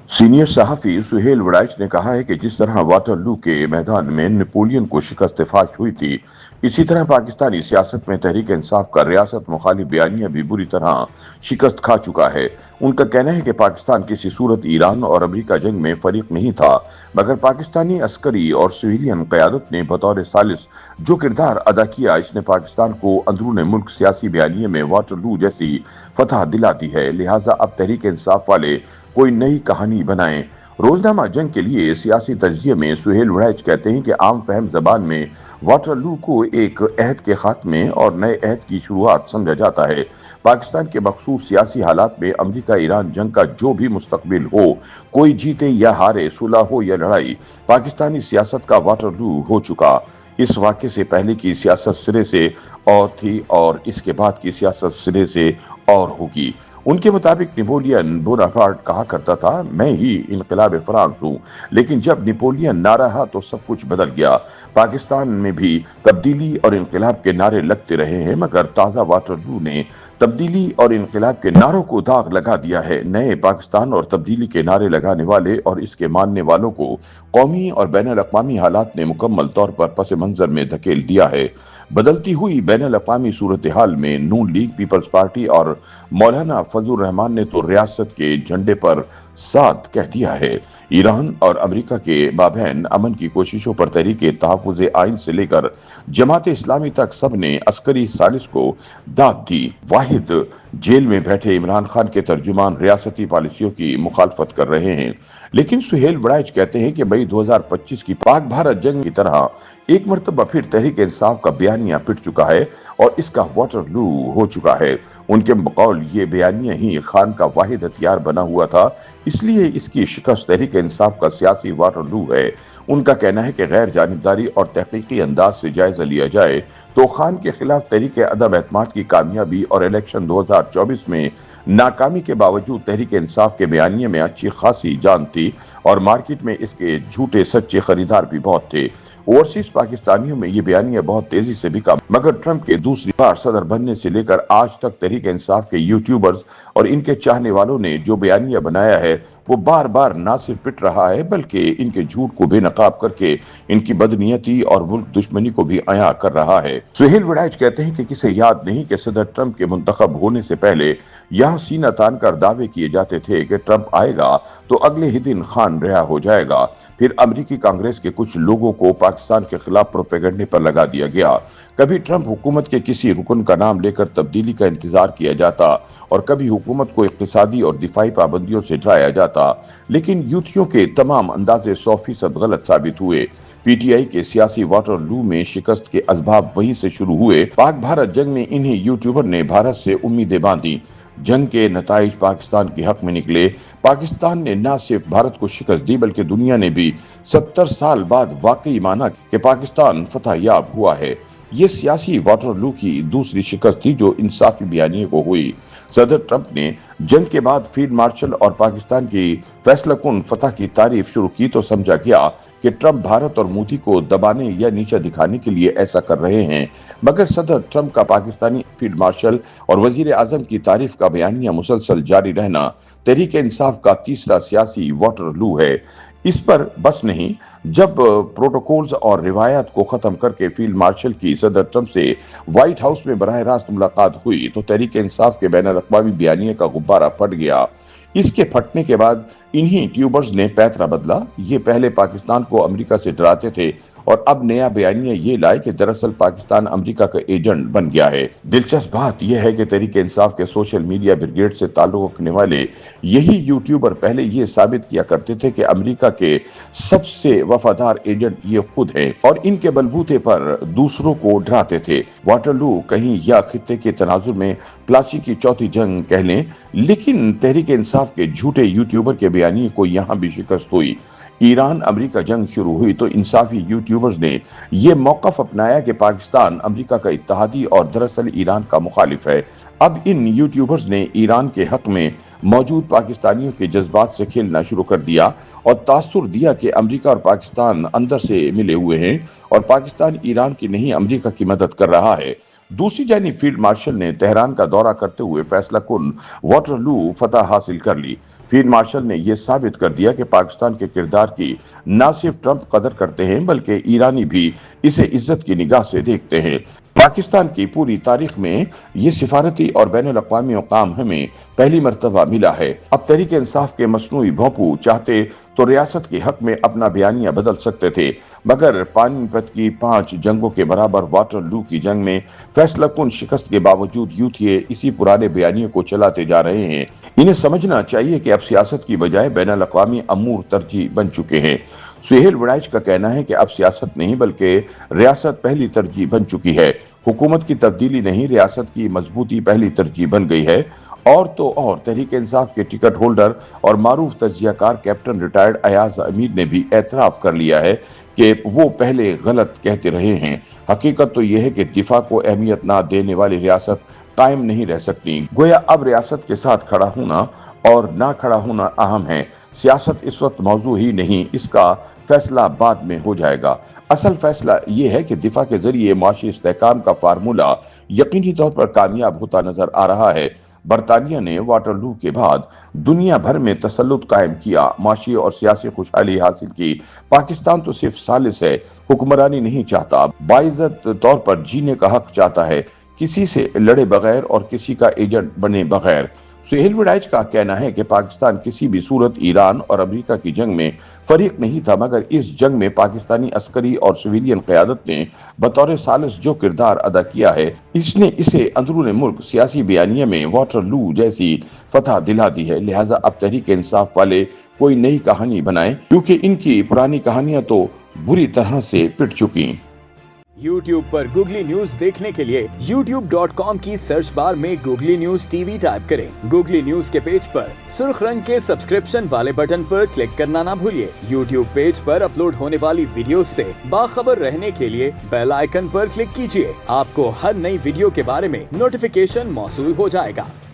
Senior सहाफी Suhail Waraich ने कहा है कि जिस तरह वाटरलू के मैदान में नेपोलियन को शिकस्त फाश हुई थी, इसी तरह पाकिस्तानी सियासत में तहरीक इंसाफ का रियासत मुखालिफ बयानिया भी बुरी तरह शिकस्त खा चुका है। उनका कहना है कि पाकिस्तान किसी सूरत ईरान और अमेरिका जंग में फरीक नहीं था, मगर पाकिस्तानी अस्करी और सिविलियन क़यादत ने बतौर सालिस जो किरदार अदा किया, इसने पाकिस्तान को अंदरून मुल्क सियासी बयानिए में वाटरलू जैसी फतह दिला दी है। लिहाजा अब तहरीक इंसाफ वाले कोई नई कहानी बनाएं। रोजनामा जंग के लिए सियासी तजिए में सुहेल वड़ाइच कहते हैं कि आम फहम जबान में वाटरलू को एक अहद के खात्मे और नए अहद की शुरुआत समझा जाता है। पाकिस्तान के मखसूस सियासी हालात में अमेरिका ईरान जंग का जो भी मुस्तकबिल हो, कोई जीते या हारे, सुलह हो या लड़ाई, पाकिस्तानी सियासत का वाटरलू हो चुका। इस वाक़े से पहले की सियासत सिरे से और थी और इसके बाद की सियासत सिरे से और होगी। उनके मुताबिक नेपोलियन बोनापार्ट कहा करता था, मैं ही इनकलाब फ्रांस हूँ, लेकिन जब नेपोलियन ना रहा तो सब कुछ बदल गया। पाकिस्तान में भी तब्दीली और इनकलाब के नारे लगते रहे हैं, मगर ताज़ा वाटरलू ने तब्दीली और इनकलाब के नारों को दाग लगा दिया है। नए पाकिस्तान और तब्दीली के नारे लगाने वाले और इसके मानने वालों को कौमी और बैनुल अक़वामी हालात ने मुकम्मल तौर पर पस मंजर में धकेल दिया है। बदलती हुई बैनुल अक़वामी सूरत हाल में नून लीग, पीपल्स पार्टी और मौलाना फजलुर रहमान ने तो रियासत के झंडे पर साथ कह दिया है। ईरान और अमेरिका के माबैन अमन की कोशिशों पर तहरीक तहफ़्फ़ुज़ आइन से लेकर जमात इस्लामी तक सब ने अस्करी सालिस को दाद दी। वाहिद जेल में बैठे इमरान खान के तर्जुमान रियासती पॉलिसियों की मुखालफत कर रहे हैं। लेकिन सुहेल वड़ाइच कहते हैं कि मई 2025 की पाक भारत जंग की तरह एक मरतबा फिर तहरीक इंसाफ का बयानिया पिट चुका है और इसका वाटरलू हो चुका है। उनके बकौल ये बयानिया ही खान का वाहिद हथियार बना हुआ था, इसलिए इसकी शिकस्त तहरीक इंसाफ का सियासी वाटरलू है। उनका कहना है कि गैर जानिबदारी और तहकीकी अंदाज से जायजा लिया जाए तो खान के खिलाफ तहरीक अदम एतमाद की कामयाबी और इलेक्शन 2024 में नाकामी के बावजूद तहरीक इंसाफ के बयानिए में अच्छी खासी जान थी और मार्केट में इसके झूठे सच्चे खरीदार भी बहुत थे। ओवरसीज पाकिस्तानियों में ये बयानिया बहुत तेजी से बिका, मगर ट्रंप के दूसरी बार सदर बनने से लेकर आज तक तहरीक इंसाफ के यूट्यूबर्स और इनके चाहने वालों ने जो बयानिया बनाया है वो बार बार ना सिर्फ पिट रहा है बल्कि इनके झूठ को बेनकाब करके इनकी बदनीयती और मुल्क दुश्मनी को भी अया कर रहा है। सुहेल वड़ाइच कहते हैं कि किसे याद नहीं कि सदर ट्रंप के मुंतखब होने से पहले यहाँ सीना तान कर दावे किए जाते थे कि ट्रंप आएगा तो अगले ही दिन खान रिहा हो जाएगा। फिर अमेरिकी कांग्रेस के कुछ लोगों को पाकिस्तान के खिलाफ प्रोपेगेंडे पर लगा दिया गया। कभी ट्रंप हुकूमत के किसी रुकन का नाम लेकर तब्दीली का इंतजार किया जाता और कभी हुकूमत को इक्तिसादी और दिफाई पाबंदियों से डराया जाता, लेकिन यूथियों के तमाम अंदाजे 100% गलत साबित हुए। पीटीआई के सियासी वाटरलू में शिकस्त के असबाब वहीं से शुरू हुए। पाक भारत जंग में इन्हीं यूट्यूबर ने भारत से उम्मीदें बांधी। जंग के नताइज पाकिस्तान के हक में निकले। पाकिस्तान ने न सिर्फ भारत को शिकस्त दी बल्कि दुनिया ने भी 70 साल बाद वाकई माना कि पाकिस्तान फतह याब हुआ है। ये सियासी वाटरलू की दूसरी शिकस्त थी जो इंसाफी बयानिए को हुई। सदर ट्रंप ने जंग के बाद फील्ड मार्शल और पाकिस्तान की फैसलाकुन फतह की तारीफ शुरू की तो समझा गया कि ट्रंप भारत और मोदी को दबाने या नीचा दिखाने के लिए ऐसा कर रहे हैं, मगर सदर ट्रंप का पाकिस्तानी फील्ड मार्शल और वजीर आजम की तारीफ का बयानिया मुसलसल जारी रहना तहरीक इंसाफ का तीसरा सियासी वाटरलू है। इस पर बस नहीं, जब प्रोटोकॉल्स और रिवायत को खत्म करके फील्ड मार्शल की सदर ट्रंप से व्हाइट हाउस में बराह रास्त मुलाकात हुई तो तहरीक इंसाफ के बैनुल अक़वामी बयानिए का गुब्बारा फट गया। इसके फटने के बाद इन्हीं ट्यूबर्स ने पैतरा बदला। ये पहले पाकिस्तान को अमेरिका से डराते थे और अब नया बयानिया ये लाए कि दरअसल पाकिस्तान अमेरिका का एजेंट बन गया है। दिलचस्प बात यह है कि तहरीक इंसाफ के सोशल मीडिया ब्रिगेड से ताल्लुक रखने वाले यही यूट्यूबर पहले ये साबित किया करते थे कि अमेरिका के सबसे वफादार एजेंट ये खुद हैं और इनके बलबूते पर दूसरों को डराते थे। वाटरलू कहीं या खित्ते के तनाजुर में प्लासी की चौथी जंग कह लें, लेकिन तहरीक इंसाफ के झूठे यूट्यूबर के बयानी को यहाँ भी शिकस्त हुई। ईरान अमेरिका जंग शुरू हुई तो इंसाफी यूट्यूबर्स ने यह मौकफ अपनाया कि पाकिस्तान अमेरिका का इत्तेहादी और दरअसल ईरान का मुखालिफ है। अब इन यूट्यूबर्स ने ईरान के हक में मौजूद पाकिस्तानियों के जज्बात से खेलना शुरू कर दिया और तासुर दिया कि अमेरिका और पाकिस्तान अंदर से मिले हुए हैं और पाकिस्तान ईरान की नहीं अमेरिका की मदद कर रहा है। दूसरी जानी फील्ड मार्शल ने तेहरान का दौरा करते हुए फैसला कुन वाटरलू फतह हासिल कर ली। फील्ड मार्शल ने यह साबित कर दिया कि पाकिस्तान के किरदार की न सिर्फ ट्रंप कदर करते हैं बल्कि ईरानी भी इसे इज्जत की निगाह से देखते हैं। पाकिस्तान की पूरी तारीख में ये सिफारती और बैनुल अक़वामी मकाम हमें पहली मर्तबा मिला है। अब तहरीक इंसाफ के मसनूई भोंपू चाहते तो रियासत के हक में अपना बयानिया बदल सकते थे, मगर पानीपत की 5 जंगों के बराबर वाटरलू की जंग में फैसला कुन शिकस्त के बावजूद यूथिये इसी पुराने बयानिए को चलाते जा रहे हैं। इन्हें समझना चाहिए कि अब सियासत की बजाय बैनुल अक़वामी अमूर तरजीह बन चुके हैं। सुहेल वड़ाइच का कहना है कि अब सियासत नहीं बल्कि रियासत पहली तरजीह बन चुकी है। हुकूमत की तब्दीली नहीं, रियासत की मजबूती पहली तरजीह बन गई है। और तो और तहरीक इंसाफ के टिकट होल्डर और मारूफ तजियाकार कैप्टन रिटायर्ड अयाज अमीर ने भी एतराफ कर लिया है कि वो पहले गलत कहते रहे हैं। हकीकत तो यह है कि दिफा को अहमियत ना देने वाली रियासत कायम नहीं रह सकती। गोया अब रियासत के साथ खड़ा होना और ना खड़ा होना अहम है। सियासत इस वक्त मौजू ही नहीं, इसका फैसला बाद में हो जाएगा। असल फैसला ये है कि दिफा के जरिए माशी इस्तेहकाम का फार्मूला यकीनी तौर पर कामयाब होता नजर आ रहा है। बरतानिया ने वाटरलू के बाद दुनिया भर में तसल्लुत कायम किया, माशी और सियासी खुशहाली हासिल की। पाकिस्तान तो सिर्फ सालिस है, हुक्मरानी नहीं चाहता, बाइज्जत तौर पर जीने का हक चाहता है, किसी से लड़े बगैर और किसी का एजेंट बने बगैर। सुहेल वड़ाइच का कहना है कि पाकिस्तान किसी भी सूरत ईरान और अमेरिका की जंग में फरीक नहीं था, मगर इस जंग में पाकिस्तानी अस्करी और सिविलियन क़यादत ने बतौर सालिस जो किरदार अदा किया है, इसने इसे अंदरूनी मुल्क सियासी बयानिया में वाटरलू जैसी फतह दिला दी है। लिहाजा अब तहरीक इंसाफ वाले कोई नई कहानी बनाएं, क्योंकि इनकी पुरानी कहानियां तो बुरी तरह से पिट चुकी। YouTube पर गूगली न्यूज देखने के लिए youtube.com की सर्च बार में गूगली न्यूज टीवी टाइप करें। गूगली न्यूज के पेज पर सुर्ख रंग के सब्सक्रिप्शन वाले बटन पर क्लिक करना ना भूलिए। YouTube पेज पर अपलोड होने वाली वीडियोस से बाखबर रहने के लिए बेल आइकन पर क्लिक कीजिए। आपको हर नई वीडियो के बारे में नोटिफिकेशन मौसूल हो जाएगा।